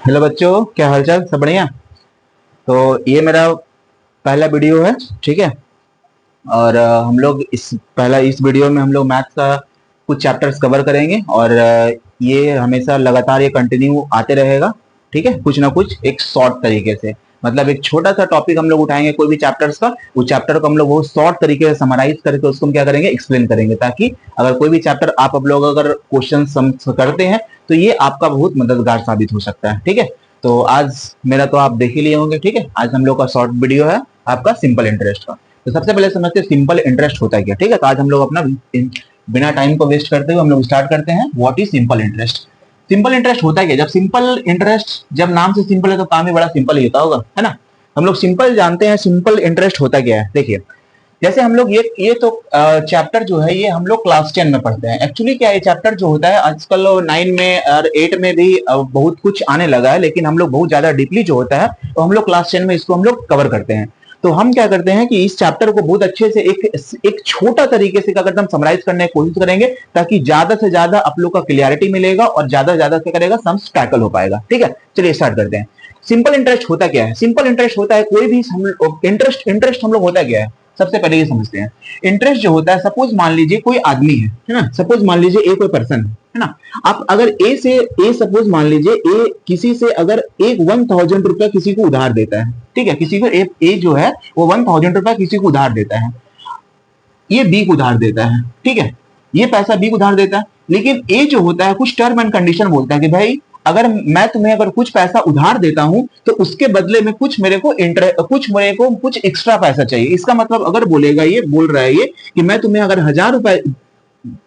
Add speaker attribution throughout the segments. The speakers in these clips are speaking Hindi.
Speaker 1: हेलो बच्चों, क्या हालचाल? सब बढ़िया। तो ये मेरा पहला वीडियो है, ठीक है। और हम लोग इस वीडियो में हम लोग मैथ्स का कुछ चैप्टर्स कवर करेंगे और ये हमेशा लगातार ये कंटिन्यू आते रहेगा, ठीक है। कुछ ना कुछ एक शॉर्ट तरीके से, मतलब एक छोटा सा टॉपिक हम लोग उठाएंगे कोई भी चैप्टर्स का, उस चैप्टर को हम लोग बहुत शॉर्ट तरीके से समराइज करके उसको हम क्या करेंगे, एक्सप्लेन करेंगे, ताकि अगर कोई भी चैप्टर आप लोग अगर क्वेश्चन करते हैं तो ये आपका बहुत मददगार साबित हो सकता है, ठीक है। तो आज मेरा तो आप देख ही लिए होंगे, ठीक है। आज हम लोग का शॉर्ट वीडियो है आपका सिंपल इंटरेस्ट का। तो सबसे पहले समझते हैं सिंपल इंटरेस्ट होता है क्या, ठीक है। तो आज हम लोग अपना बिना टाइम को वेस्ट करते हुए हम लोग स्टार्ट करते हैं। What is simple interest? Simple interest होता है क्या? जब सिंपल इंटरेस्ट, जब नाम से सिंपल है तो काम ही बड़ा सिंपल ही होता होगा, है ना। हम लोग सिंपल जानते हैं। सिंपल इंटरेस्ट होता क्या है, देखिए। जैसे हम लोग ये तो चैप्टर जो है ये हम लोग क्लास 10 में पढ़ते हैं। एक्चुअली क्या ये चैप्टर जो होता है आजकल 9 में और 8 में भी बहुत कुछ आने लगा है, लेकिन हम लोग बहुत ज्यादा डीपली जो होता है तो हम लोग क्लास 10 में इसको हम लोग कवर करते हैं। तो हम क्या करते हैं कि इस चैप्टर को बहुत अच्छे से एक छोटा तरीके से अगर हम समराइज करने की कोशिश करेंगे, ताकि ज्यादा से ज्यादा आप लोग का क्लियरिटी मिलेगा और ज्यादा से ज्यादा क्या करेगा, सम्स टैकल हो पाएगा, ठीक है। चलिए स्टार्ट करते हैं। सिंपल इंटरेस्ट होता क्या है? सिंपल इंटरेस्ट होता है कोई भी इंटरेस्ट हम लोग होता क्या है, सबसे पहले ये समझते हैं। इंटरेस्ट जो होता है, सपोज मान लीजिए कोई आदमी है ना, सपोज मान लीजिए ए कोई पर्सन है ना। आप अगर ए सपोज मान लीजिए ए किसी से अगर एक 1000 रुपया किसी को उधार देता है, ठीक है। किसी को ए जो है वो 1000 रुपया किसी को उधार देता है, ये बी को उधार देता है, ठीक है। ये पैसा बी को उधार देता है, लेकिन ए जो होता है कुछ टर्म एंड कंडीशन बोलता है कि भाई अगर मैं तुम्हें अगर कुछ पैसा उधार देता हूं तो उसके बदले में कुछ मेरे को कुछ एक्स्ट्रा पैसा चाहिए। इसका मतलब अगर बोलेगा, ये बोल रहा है ये कि मैं तुम्हें अगर 1000 रुपए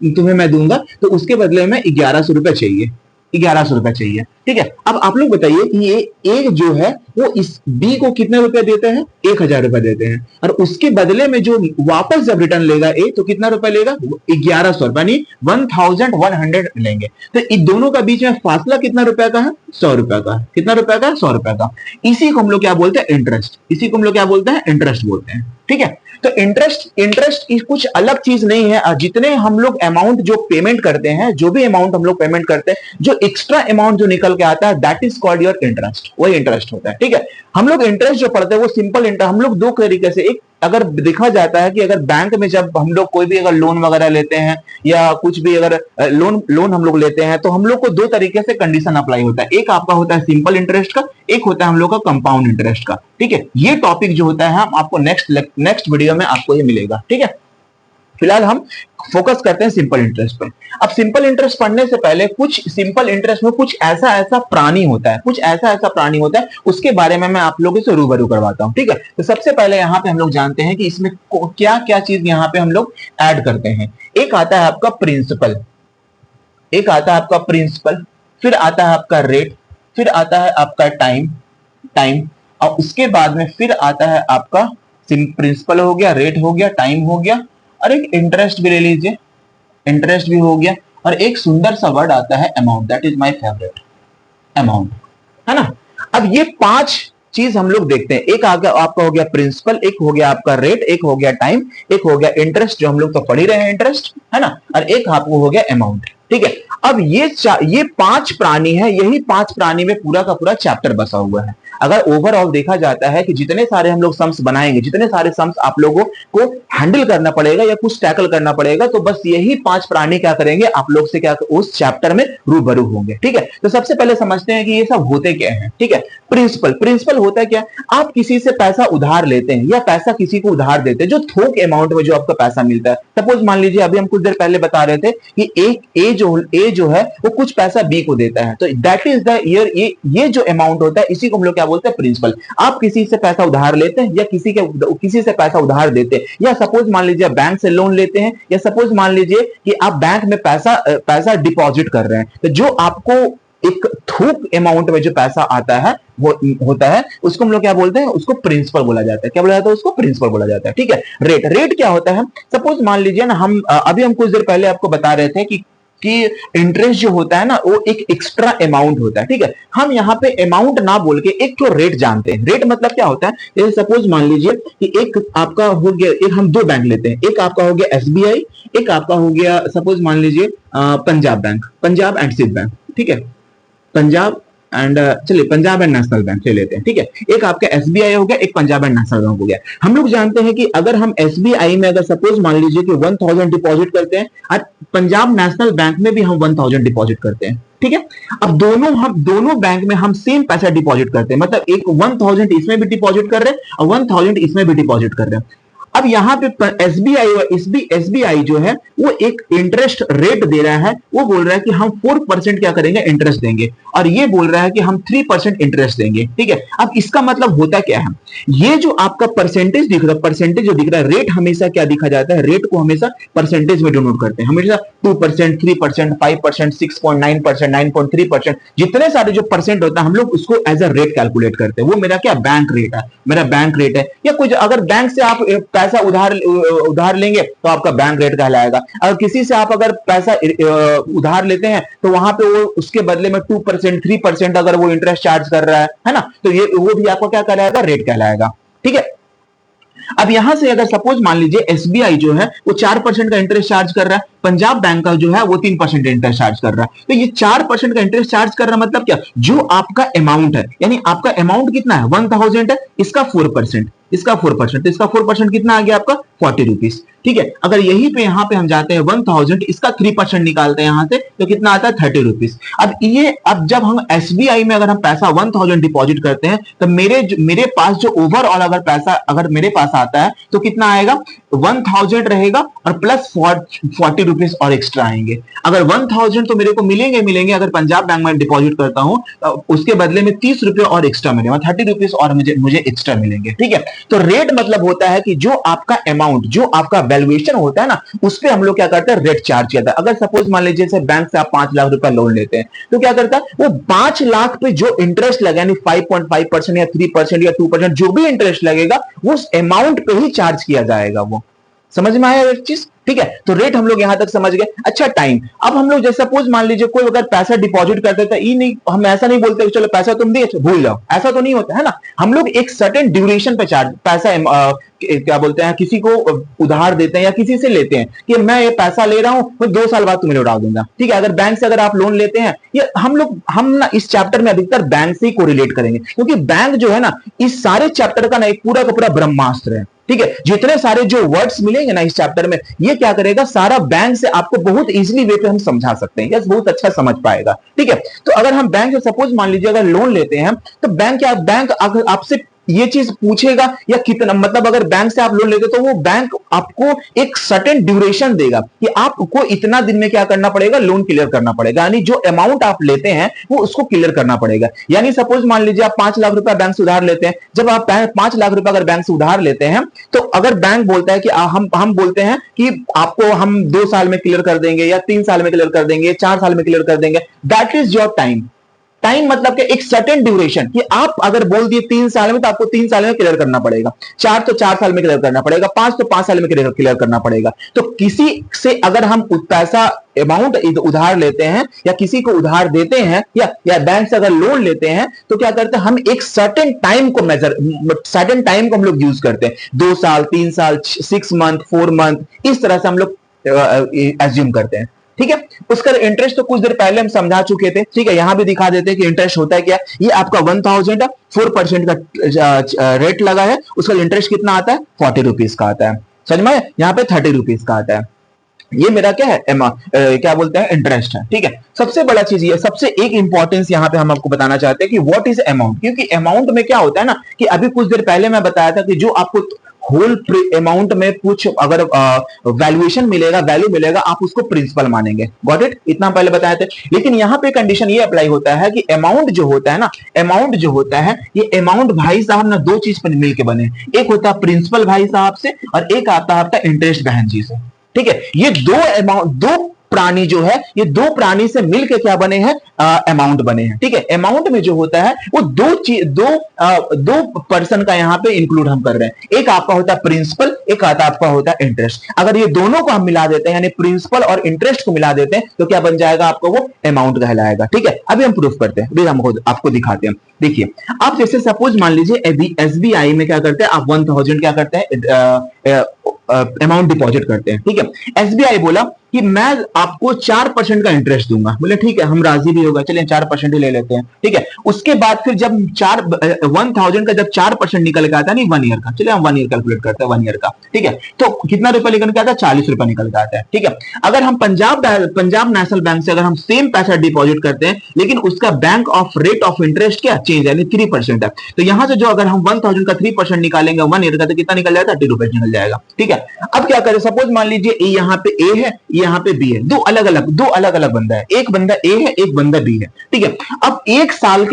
Speaker 1: तुम्हें मैं दूंगा तो उसके बदले में 1100 रुपए चाहिए, 1100 रुपए चाहिए, ठीक है। अब आप लोग बताइए कि ये ए जो है वो इस बी को कितने रुपए देते हैं, 1000 रुपए देते हैं, और उसके बदले में जो वापस जब रिटर्न लेगा ए तो कितना रुपए लेगा, 1100 रुपए, यानी 1100 लेंगे। तो इन दोनों का बीच में फासला कितना रुपए का है, 100 रुपए का। कितना रुपए का, 100 रुपए का। इसी को हम लोग क्या बोलते हैं, इंटरेस्ट। इसी को हम लोग क्या बोलते हैं, इंटरेस्ट बोलते हैं, ठीक है। तो इंटरेस्ट कुछ अलग चीज नहीं है। जितने हम लोग अमाउंट जो पेमेंट करते हैं, जो भी अमाउंट हम लोग पेमेंट करते हैं, जो एक्स्ट्रा अमाउंट जो निकल के आता है, that is called your interest. वही इंटरेस्ट होता है, ठीक है। हम लोग इंटरेस्ट जो पढ़ते हैं वो सिंपल इंटरेस्ट हम लोग दो तरीके से, एक अगर देखा जाता है कि अगर बैंक में जब हम लोग कोई भी अगर लोन वगैरह लेते हैं या कुछ भी अगर लोन हम लोग लेते हैं तो हम लोग को दो तरीके से कंडीशन अप्लाई होता है। एक आपका होता है सिंपल इंटरेस्ट का, एक होता है हम लोग का कंपाउंड इंटरेस्ट का, ठीक है। ये टॉपिक जो होता है हम आपको नेक्स्ट वीडियो में आपको ये मिलेगा, ठीक है। फिलहाल हम फोकस करते हैं सिंपल इंटरेस्ट पे। अब सिंपल इंटरेस्ट पढ़ने से पहले कुछ सिंपल इंटरेस्ट में कुछ ऐसा प्राणी होता है, कुछ ऐसा प्राणी होता है, उसके बारे में मैं आप लोगों से रूबरू करवाता हूं, ठीक है। तो सबसे पहले यहाँ पे हम लोग जानते हैं कि इसमें क्या क्या चीज यहाँ पे हम लोग ऐड करते हैं। एक आता है आपका प्रिंसिपल, एक आता है आपका प्रिंसिपल, फिर आता है आपका रेट, फिर आता है आपका टाइम, और उसके बाद में फिर आता है आपका प्रिंसिपल हो गया, रेट हो गया, टाइम हो गया, और एक इंटरेस्ट भी ले लीजिए, इंटरेस्ट भी हो गया, और एक सुंदर सा वर्ड आता है amount. That is my favourite, amount, है ना। अब ये 5 चीज हम लोग देखते हैं। एक आ गया आपका हो गया प्रिंसिपल, एक हो गया आपका रेट, एक हो गया टाइम, एक हो गया इंटरेस्ट जो हम लोग तो पढ़ ही रहे हैं इंटरेस्ट, है ना, और एक आपको हो गया अमाउंट, ठीक है। अब ये 5 प्राणी है, यही 5 प्राणी में पूरा का पूरा चैप्टर बसा हुआ है। अगर ओवरऑल देखा जाता है कि जितने सारे हम लोग सम्स बनाएंगे, जितने सारे सम्स आप लोगों को हैंडल करना पड़ेगा या कुछ टैकल करना पड़ेगा, तो बस यही 5 प्राणी क्या करेंगे, आप लोग से क्या उस चैप्टर में रूबरू होंगे, ठीक है। तो सबसे पहले समझते हैं कि ये सब होते क्या है, ठीक है। प्रिंसिपल होता है क्या, आप किसी से पैसा उधार लेते हैं या पैसा किसी को उधार देते हैं, जो थोक अमाउंट में जो आपको पैसा मिलता है। सपोज मान लीजिए अभी हम कुछ देर पहले बता रहे थे कि ए जो है वो कुछ पैसा बी को देता है, तो दैट इज द ईयर, ये जो अमाउंट होता है इसी को हम लोग क्या बोलते हैं, प्रिंसिपल। आप किसी से पैसा उधार लेते हैं या किसी से पैसा उधार देते हैं, या सपोज मान लीजिए बैंक से लोन लेते हैं, या सपोज मान लीजिए कि आप बैंक में पैसा डिपॉजिट कर रहे हैं, तो जो आपको एक थोक अमाउंट में जो पैसा आता है वो होता है, उसको हम लोग क्या बोलते हैं, उसको प्रिंसिपल बोला जाता है। क्या बोला जाता है, उसको प्रिंसिपल बोला जाता है, ठीक है। रेट क्या होता है, सपोज मान लीजिए ना, हम अभी हम कुछ देर पहले आपको बता रहे थे कि इंटरेस्ट जो होता है ना वो एक एक्स्ट्रा अमाउंट होता है, ठीक है। हम यहाँ पे अमाउंट ना बोल के एक तो रेट जानते हैं। रेट मतलब क्या होता है, जैसे सपोज मान लीजिए कि एक आपका हो गया, एक हम 2 बैंक लेते हैं, एक आपका हो गया एसबीआई, एक आपका हो गया सपोज मान लीजिए Punjab bank, Punjab and Sindh bank, ठीक है। पंजाब एंड चलिए पंजाब एंड नेशनल बैंक ले लेते हैं, ठीक है। एक आपका एसबीआई हो गया, एक पंजाब एंड नेशनल बैंक हो गया। हम लोग जानते हैं कि अगर हम एसबीआई में अगर सपोज मान लीजिए कि 1000 डिपॉजिट करते हैं और पंजाब नेशनल बैंक में भी हम 1000 डिपॉजिट करते हैं, ठीक है। अब दोनों बैंक में हम सेम पैसा डिपॉजिट करते हैं, मतलब एक 1000 इसमें भी डिपॉजिट कर रहे हैं और 1000 इसमें भी डिपॉजिट कर रहे हैं। अब यहां पे एसबीआई और एसबीआई जो है वो एक इंटरेस्ट रेट दे रहा है, वो बोल रहा है कि हम 4% क्या करेंगे, इंटरेस्ट देंगे, और ये बोल रहा है कि हम 3% इंटरेस्ट देंगे, ठीक है। अब इसका मतलब होता क्या है, ये जो आपका परसेंटेज दिख रहा है, परसेंटेज जो दिख रहा है, रेट हमेशा क्या दिखा जाता है, रेट को हमेशा परसेंटेज में डिनोट करते हैं, हमेशा 2%, 3%, 5%, 6.9%, 9.3%, जितने सारे जो परसेंट होता है हम लोग उसको एज अ रेट कैलकुलेट करते हैं। वो मेरा क्या बैंक रेट है, मेरा बैंक रेट है। या कुछ अगर बैंक से आप पैसा उधार लेंगे तो आपका बैंक रेट कहलाएगा। अगर किसी से आप अगर पैसा उधार लेते हैं तो वहां पे वो उसके बदले में 2%, 3% अगर वो इंटरेस्ट चार्ज कर रहा है ना, तो ये वो भी आपको क्या कहलाएगा, रेट कहलाएगा, ठीक है। अब यहां से अगर सपोज मान लीजिए एसबीआई जो है वो 4% का इंटरेस्ट चार्ज कर रहा है, पंजाब बैंक का जो है वो 3% इंटरेस्ट चार्ज कर रहा है, तो ये 4% का इंटरेस्ट चार्ज कर रहा है, मतलब क्या, जो आपका अमाउंट है, यानी आपका अमाउंट कितना है 1000 है, इसका 4%, इसका 4%, तो इसका 4% कितना आ गया आपका 40 रुपीज, ठीक है। अगर यही पे यहां पे हम जाते हैं 1000, इसका 3% निकालते हैं यहां से, तो कितना आता है 30 रुपीज। अब जब हम एसबीआई में अगर हम पैसा 1000 डिपॉजिट करते हैं तो मेरे पास जो ओवरऑल अगर पैसा अगर मेरे पास आता है तो कितना आएगा, 1000 रहेगा और प्लस 40 रुपीज और एक्स्ट्रा आएंगे। अगर 1000 तो मेरे को मिलेंगे, अगर पंजाब बैंक में डिपॉजिट करता हूं तो उसके बदले में 30 रुपए और एक्स्ट्रा मिलेगा, 30 रुपीज और मुझे एक्स्ट्रा मिलेंगे, ठीक है। तो रेट मतलब होता है कि जो आपका अमाउंट, जो आपका वैल्यूएशन होता है ना, उस पर हम लोग क्या करते हैं, रेट चार्ज किया था। अगर सपोज मान लीजिए से बैंक से आप 5 लाख रुपया लोन लेते हैं तो क्या करता है, वो 5 लाख पे जो इंटरेस्ट लगा, यानी 5.5% या 3% या 2% जो भी इंटरेस्ट लगेगा वो उस अमाउंट पे ही चार्ज किया जाएगा। वो समझ में आया एक चीज, ठीक है। तो रेट हम लोग यहां तक समझ गए। अच्छा टाइम, अब हम लोग जैसे सपोज मान लीजिए कोई अगर पैसा डिपॉजिट कर देता है, ये नहीं, हम ऐसा नहीं बोलते चलो पैसा तुम दिए भूल जाओ, ऐसा तो नहीं होता है ना। हम लोग एक सर्टेन ड्यूरेशन पे चार्ज पैसा क्या बोलते हैं, किसी को उधार देते हैं या किसी से लेते हैं कि मैं ये पैसा ले रहा हूं, मैं 2 साल बाद तुम्हें लौटा दूंगा, ठीक है। अगर बैंक से अगर आप लोन लेते हैं, ये हम ना इस चैप्टर में अधिकतर बैंक से ही कोरिलेट करेंगे, क्योंकि बैंक जो है ना इस सारे चैप्टर का ना एक पूरा का पूरा ब्रह्मास्त्र है, ठीक है। जितने सारे जो वर्ड्स मिलेंगे ना इस चैप्टर में, ये क्या करेगा, सारा बैंक से आपको बहुत इजीली वे पे हम समझा सकते हैं, यस बहुत अच्छा समझ पाएगा, ठीक है। तो अगर हम बैंक से सपोज मान लीजिए अगर लोन लेते हैं तो बैंक अगर आपसे ये चीज पूछेगा या कितना, मतलब अगर बैंक से आप लोन लेते तो वो बैंक आपको एक सर्टेन ड्यूरेशन देगा कि आपको इतना दिन में क्या करना पड़ेगा, लोन क्लियर करना पड़ेगा, यानी जो अमाउंट आप लेते हैं वो उसको क्लियर करना पड़ेगा। यानी सपोज मान लीजिए आप 5 लाख रुपया बैंक से उधार लेते हैं, जब आप 5 लाख रुपया अगर बैंक से उधार लेते हैं तो अगर बैंक बोलता है कि हम बोलते हैं कि आपको हम 2 साल में क्लियर कर देंगे या 3 साल में क्लियर कर देंगे, 4 साल में क्लियर कर देंगे, that is your time. Time मतलब कि एक सर्टेन ड्यूरेशन, कि आप अगर बोल दिए 3 साल में तो आपको 3 साल में क्लियर करना पड़ेगा, 4 तो 4 साल में क्लियर करना पड़ेगा, 5 तो 5 साल में क्लियर करना पड़ेगा। तो किसी से अगर हम पैसा अमाउंट उधार लेते हैं या किसी को उधार देते हैं या बैंक से अगर लोन लेते हैं तो क्या करते हैं, हम एक सर्टेन टाइम को सर्टेन टाइम को हम लोग यूज करते हैं, 2 साल, 3 साल, 6 मंथ, 4 मंथ, इस तरह से हम लोग एज्यूम करते हैं, ठीक है। उसका इंटरेस्ट तो कुछ देर पहले हम समझा चुके थे, ठीक है। यहां भी दिखा देते हैं कि इंटरेस्ट होता है क्या, ये आपका 1000 है, 4% का रेट लगा है, उसका इंटरेस्ट कितना आता है, 40 रुपीज का आता है, समझ में। यहां पे 30 रुपीज का आता है, ये मेरा क्या है, क्या बोलते हैं, इंटरेस्ट है, ठीक है। सबसे बड़ा चीज ये, सबसे एक इंपॉर्टेंस यहां पे हम आपको बताना चाहते हैं कि व्हाट इज अमाउंट, क्योंकि अमाउंट में क्या होता है ना, कि अभी कुछ देर पहले मैं बताया था कि जो आपको होल अमाउंट में कुछ अगर वैल्यूएशन मिलेगा, वैल्यू मिलेगा, आप उसको प्रिंसिपल मानेंगे, गॉट इट, इतना पहले बताए थे। लेकिन यहां पे कंडीशन ये अप्लाई होता है कि अमाउंट जो होता है ना, अमाउंट जो होता है, ये अमाउंट भाई साहब ना 2 चीज पर मिलकर बने, एक होता है प्रिंसिपल भाई साहब से और एक आता है आपका इंटरेस्ट बहन जी से, ठीक है। ये दो प्राणी जो है, ये 2 प्राणी से मिलकर क्या बने हैं, अमाउंट बने हैं, ठीक है। अमाउंट में जो होता है वो दो पर्सन का यहां पे इंक्लूड हम कर रहे हैं, एक आपका होता है प्रिंसिपल, एक आता आपका होता है इंटरेस्ट। अगर ये दोनों को हम मिला देते हैं, यानी प्रिंसिपल और इंटरेस्ट को मिला देते हैं, तो क्या बन जाएगा, आपको वो अमाउंट कहलाएगा, ठीक है। अभी हम प्रूफ करते हैं, अभी हम आपको दिखाते हैं। देखिए, आप जैसे सपोज मान लीजिए एसबीआई में क्या करते हैं, आप 1000 क्या करते हैं अमाउंट डिपॉजिट करते हैं, ठीक है। एसबीआई बोला कि मैं आपको 4% का इंटरेस्ट दूंगा, बोले ठीक है, हम राजी भी होगा, चलिए 4% ही ले लेते हैं, ठीक है। उसके बाद फिर जब 1000 का जब 4% निकल के आता है, नहीं 1 ईयर का, चलिए हम 1 ईयर कैलकुलेट करते हैं, 1 ईयर का, ठीक है। तो कितना रुपया निकल के आता है, 40 रुपया निकल के आता है, ठीक है। अगर हम पंजाब नेशनल बैंक से अगर हम सेम पैसा डिपॉजिट करते हैं, लेकिन उसका bank of rate of interest क्या चेंज है, 3% है, तो यहां से जो अगर हम 1000 का 3% निकालेंगे 1 ईयर का, तो कितना निकल जाएगा, 30 रुपए निकल जाएगा, ठीक है। अब क्या करें, सपोज मान लीजिए यहाँ पे ए है, यहाँ पे बी है, दो अलग अलग बंदा है, एक बंदा ए है, एक बंदा बी है, ठीक है। अब 1 साल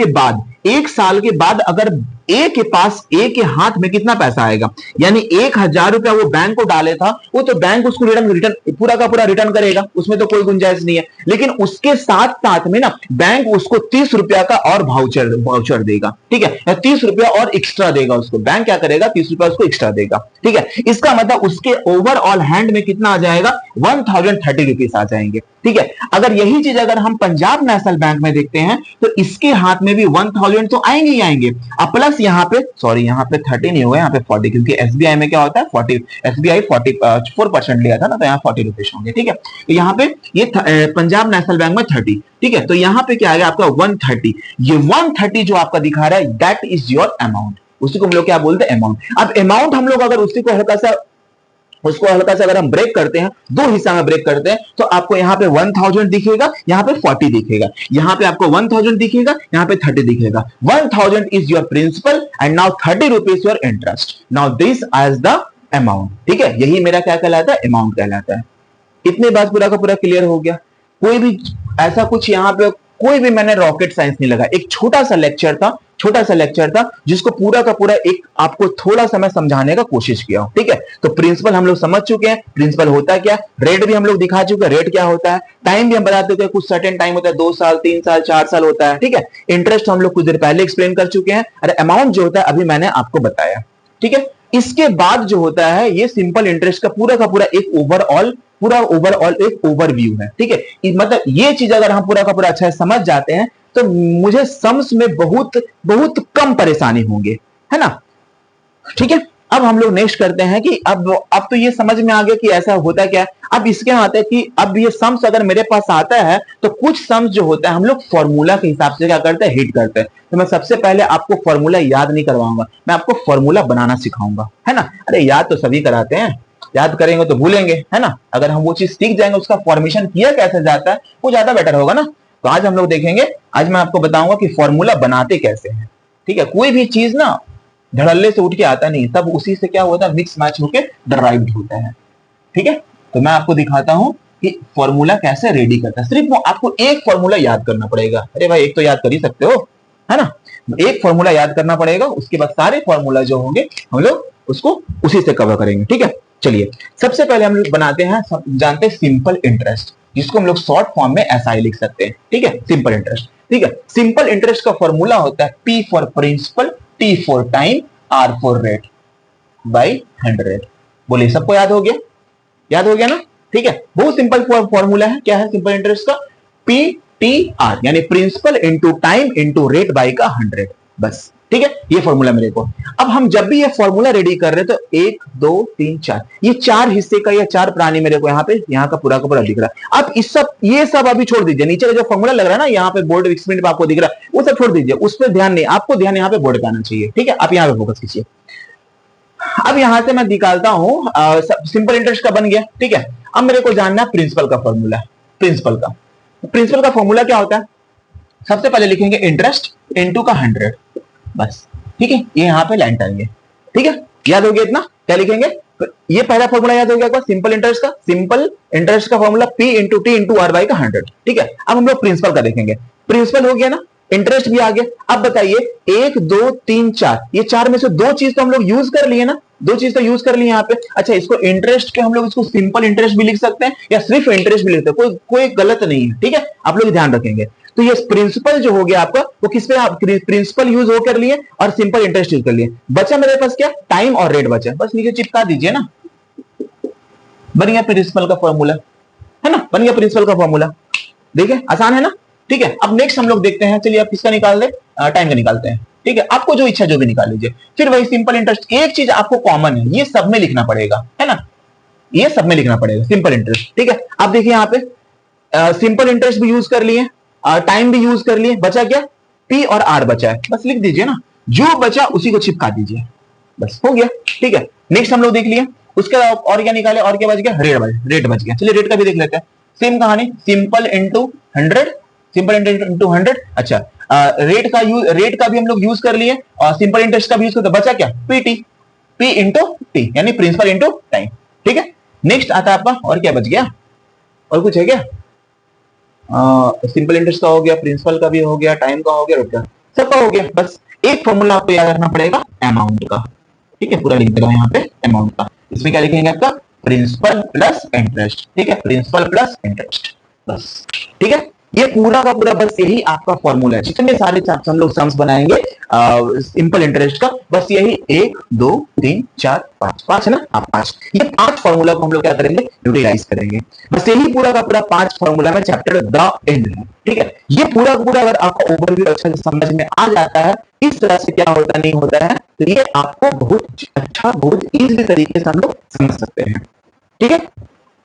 Speaker 1: के बाद अगर ए के पास, ए के हाथ में कितना पैसा आएगा, यानी 1000 रुपया वो बैंक को डाले था, वो तो बैंक उसको रिटर्न पूरा का पूरा रिटर्न करेगा, उसमें तो कोई गुंजाइश नहीं है। लेकिन उसके साथ साथ में ना बैंक उसको 30 रुपया का और वाउचर देगा, ठीक है, 30 रुपया और एक्स्ट्रा देगा उसको, बैंक क्या करेगा, 30 रुपया उसको एक्स्ट्रा देगा, ठीक है। इसका मतलब उसके ओवरऑल हैंड में कितना आ जाएगा, 1030 रुपीज आ जाएंगे, ठीक है। अगर यही चीज अगर हम पंजाब नेशनल बैंक में देखते हैं, तो इसके हाथ में भी 1000 तो आएंगे ही आएंगे, अब प्लस यहाँ पे, सॉरी यहाँ पे 30 नहीं होगा, यहाँ पे 40, क्योंकि एसबीआई में क्या होता है 40, एसबीआई 44% लिया था ना, तो यहाँ 40 रुपीज होंगे, ठीक है। तो यहाँ पे ये पंजाब नेशनल बैंक में 30, ठीक है। तो यहाँ पे क्या आ गया आपका 130, ये 130 जो आपका दिखा रहा है, दैट इज योर अमाउंट, उसी को हम लोग क्या बोलते हैं, अमाउंट। अब अमाउंट हम लोग अगर उसी को हल्का सा अगर हम ब्रेक करते हैं, दो हिस्सा में ब्रेक करते हैं, तो आपको यहाँ पे 1000 दिखेगा, यहाँ पे 40 दिखेगा, यहाँ पे आपको 1000 दिखेगा, यहाँ पे 30 दिखेगा। 1000 is your principal and now 30 rupees your interest, now this as the amount, ठीक है। यही मेरा क्या कहलाता है, अमाउंट कहलाता है। इतनी बात पूरा का पूरा क्लियर हो गया। कोई भी ऐसा कुछ यहाँ पे कोई भी मैंने रॉकेट साइंस नहीं लगा, एक छोटा सा लेक्चर था जिसको पूरा का पूरा एक आपको थोड़ा सा मैं समझाने का कोशिश किया हूं, ठीक है। तो प्रिंसिपल हम लोग समझ चुके हैं, प्रिंसिपल होता है क्या, रेट भी हम लोग दिखा चुके हैं, रेट क्या होता है, टाइम भी हम बता चुके हैं, कुछ सर्टेन टाइम होता है, 2 साल 3 साल 4 साल होता है, ठीक है। इंटरेस्ट हम लोग कुछ देर पहले एक्सप्लेन कर चुके हैं, और अमाउंट जो होता है अभी मैंने आपको बताया, ठीक है। इसके बाद जो होता है ये सिंपल इंटरेस्ट का पूरा एक ओवरऑल एक ओवरव्यू है, ठीक है। मतलब ये चीज अगर हम पूरा का पूरा अच्छा समझ जाते हैं, तो मुझे सम्स में बहुत कम परेशानी होंगे, है ना, ठीक है। अब हम लोग नेक्स्ट करते हैं कि अब तो ये समझ में आ गया कि ऐसा होता क्या है। अब इसके आते हैं कि अब ये सम्स अगर मेरे पास आता है, तो कुछ सम्स जो होता है हम लोग फॉर्मूला के हिसाब से क्या करते हैं, हिट करते हैं। तो मैं सबसे पहले आपको फॉर्मूला याद नहीं करवाऊंगा, मैं आपको फॉर्मूला बनाना सिखाऊंगा, है ना। अरे याद तो सभी कराते हैं, याद करेंगे तो भूलेंगे, है ना। अगर हम वो चीज सीख जाएंगे, उसका फॉर्मेशन किया कैसे जाता है, वो ज्यादा बेटर होगा ना। तो आज हम लोग देखेंगे, आज मैं आपको बताऊंगा कि फॉर्मूला बनाते कैसे हैं, ठीक है। कोई भी चीज ना धड़ल्ले से उठ के आता नहीं, तब उसी से क्या होता है, मिक्स मैच होके डराइव्ड होता है, ठीक है। तो मैं आपको दिखाता हूं कि फॉर्मूला कैसे रेडी करता है। सिर्फ आपको एक फॉर्मूला याद करना पड़ेगा। अरे भाई एक तो याद कर ही सकते हो, है ना। एक फॉर्मूला याद करना पड़ेगा, उसके बाद सारे फॉर्मूला जो होंगे हम लोग उसको उसी से कवर करेंगे, ठीक है। चलिए सबसे पहले हम लोग बनाते हैं, सब जानते हैं सिंपल इंटरेस्ट, जिसको हम लोग शॉर्ट फॉर्म में एसआई लिख सकते हैं, ठीक है। सिंपल इंटरेस्ट, ठीक है। सिंपल इंटरेस्ट का फॉर्मूला होता है P for principal, T for time, R for rate by 100। बोलिए सबको याद हो गया ना, ठीक है। बहुत सिंपल फॉर्मूला है, क्या है सिंपल इंटरेस्ट का, PTR यानी principal into time into rate by का 100, बस, ठीक है। ये फॉर्मूला मेरे को। अब हम जब भी ये फॉर्मूला रेडी कर रहे हैं, तो 1 2 3 4 ये 4 हिस्से का, ये 4 प्राणी मेरे को यहाँ का पूरा दिख रहा है। अब ये सब अभी छोड़ दीजिए, नीचे का जो फॉर्मूला लग रहा है ना, यहाँ पे बोर्ड स्क्रीन पे आपको दिख रहा है, वो सब छोड़ दीजिए, उस पर ध्यान नहीं, आपको ध्यान यहाँ पे बोर्ड पे आना चाहिए, ठीक है। आप यहाँ पे फोकस कीजिए। अब यहां से मैं निकालता हूं, सिंपल इंटरेस्ट का बन गया, ठीक है। अब मेरे को जानना है प्रिंसिपल का फॉर्मूला। प्रिंसिपल का फॉर्मूला क्या होता है, सबसे पहले लिखेंगे इंटरेस्ट इनटू का 100, बस, ठीक है। ये यहाँ पे लाइन टाइम, ठीक है, याद हो गया इतना। क्या लिखेंगे, ये पहला फॉर्मूला याद हो गया सिंपल इंटरेस्ट का formula P into T into R by का 100, ठीक है। अब हम लोग प्रिंसिपल का देखेंगे, प्रिंसिपल हो गया ना, इंटरेस्ट भी आ गया। अब बताइए 1 2 3 4, ये 4 में से 2 चीज तो हम लोग यूज कर लिए ना, 2 चीज तो यूज कर लिए यहाँ पे। अच्छा, इसको इंटरेस्ट के हम लोग इसको सिंपल इंटरेस्ट भी लिख सकते हैं, या सिर्फ इंटरेस्ट भी लिख सकते हैं, कोई गलत नहीं है, ठीक है। आप लोग ध्यान रखेंगे। तो ये प्रिंसिपल जो हो गया आपका, वो किस पे, आप प्रिंसिपल यूज हो कर लिए और सिंपल इंटरेस्ट यूज कर लिए। बचा मेरे पास क्या, टाइम और रेट बचा, बस नीचे चिपका दीजिए ना, बन गया प्रिंसिपल का फॉर्मूला, है ना, बन गया प्रिंसिपल का फॉर्मूला। देखिए आसान है ना। ठीक है। अब नेक्स्ट हम लोग देखते हैं, चलिए आप किसका निकाल दे, टाइम का निकालते हैं, ठीक है। आपको जो इच्छा जो भी निकाल लीजिए। फिर वही सिंपल इंटरेस्ट, एक चीज आपको कॉमन है, ये सब में लिखना पड़ेगा, है ना, ये सब में लिखना पड़ेगा सिंपल इंटरेस्ट, ठीक है। आप देखिए यहाँ पे सिंपल इंटरेस्ट भी यूज कर लिए, टाइम भी यूज कर लिए, बचा क्या, पी और आर बचा है, बस लिख दीजिए ना, जो बचा उसी को चिपका दीजिए, बस हो गया, ठीक है। नेक्स्ट हम लोग देख लिए, उसके बाद और क्या निकाले, और क्या बच गया, रेट बच गया। चलिए रेट का भी देख लेते हैं, सेम कहानी, सिंपल इंटू 100, सिंपल इंटू 100, अच्छा रेट का भी हम लोग यूज कर लिए और सिंपल इंटरेस्ट का भी यूज करते, बचा क्या, पीटी, पी इंटू टी, यानी प्रिंसिपल इंटू टाइम, ठीक है। नेक्स्ट आता है आपका, और क्या बच गया, और कुछ है क्या, सिंपल इंटरेस्ट का हो गया, प्रिंसिपल का भी हो गया, टाइम का हो गया, रुक सबका हो गया। बस एक फॉर्मूला आपको याद रखना पड़ेगा अमाउंट का, ठीक है, पूरा लिख देगा यहाँ पे अमाउंट का। इसमें क्या लिखेंगे आपका, प्रिंसिपल प्लस इंटरेस्ट, ठीक है, प्रिंसिपल प्लस इंटरेस्ट, बस, ठीक है। ये पूरा का पूरा बस यही आपका फॉर्मूला है, जितने सारे हम लोग सम्स बनाएंगे सिंपल इंटरेस्ट का, बस यही 1 2 3 4 5 5 है ना, आप 5, ये 5 फॉर्मूला को हम लोग क्या करेंगे, यूटिलाइज करेंगे, बस यही पूरा का पूरा 5 फॉर्मूला में चैप्टर द एंड है, ठीक है। ये पूरा का पूरा अगर आपका ओवरव्यू अच्छे से समझ में आ जाता है इस तरह से क्या होता नहीं होता है, तो ये आपको बहुत अच्छा, बहुत इजी तरीके से हम लोग समझ सकते हैं, ठीक है।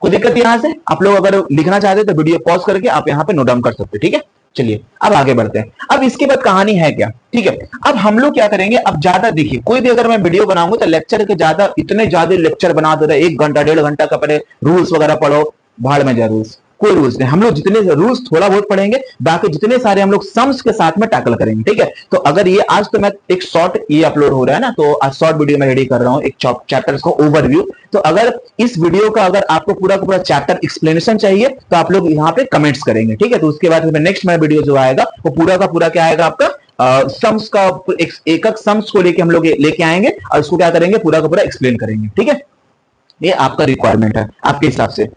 Speaker 1: कोई दिक्कत यहां से, आप लोग अगर लिखना चाहते हैं तो वीडियो पॉज करके आप यहाँ पे नोट डाउन कर सकते हैं, ठीक है। चलिए अब आगे बढ़ते हैं। अब इसके बाद कहानी है क्या, ठीक है। अब हम लोग क्या करेंगे, अब ज्यादा देखिए, कोई भी अगर मैं वीडियो बनाऊंगा तो लेक्चर के ज्यादा, इतने ज्यादा लेक्चर बना दे रहे, 1 घंटा 1.5 घंटा का पहले रूल्स वगैरह पढ़ो, भाड़ में जा रूल्स, कोई रूल्स नहीं, हम लोग जितने रूल्स थोड़ा बहुत पढ़ेंगे, बाकी जितने सारे हम लोग सम्स के साथ में टैकल करेंगे, ठीक है। तो अगर ये आज तो मैं एक शॉर्ट ये अपलोड हो रहा है ना, तो आज शॉर्ट वीडियो में रेडी कर रहा हूं, एक चैप्टर का ओवरव्यू। तो अगर इस वीडियो का अगर आपको पूरा का पूरा चैप्टर एक्सप्लेनेशन चाहिए तो आप लोग यहाँ पे कमेंट्स करेंगे, ठीक है। तो उसके बाद नेक्स्ट में वीडियो जो आएगा वो पूरा का पूरा क्या आएगा आपका, सम्स का एक सम्स को लेके हम लोग लेके आएंगे और उसको क्या करेंगे, पूरा का पूरा एक्सप्लेन करेंगे, ठीक है। ये आपका रिक्वायरमेंट है आपके हिसाब से।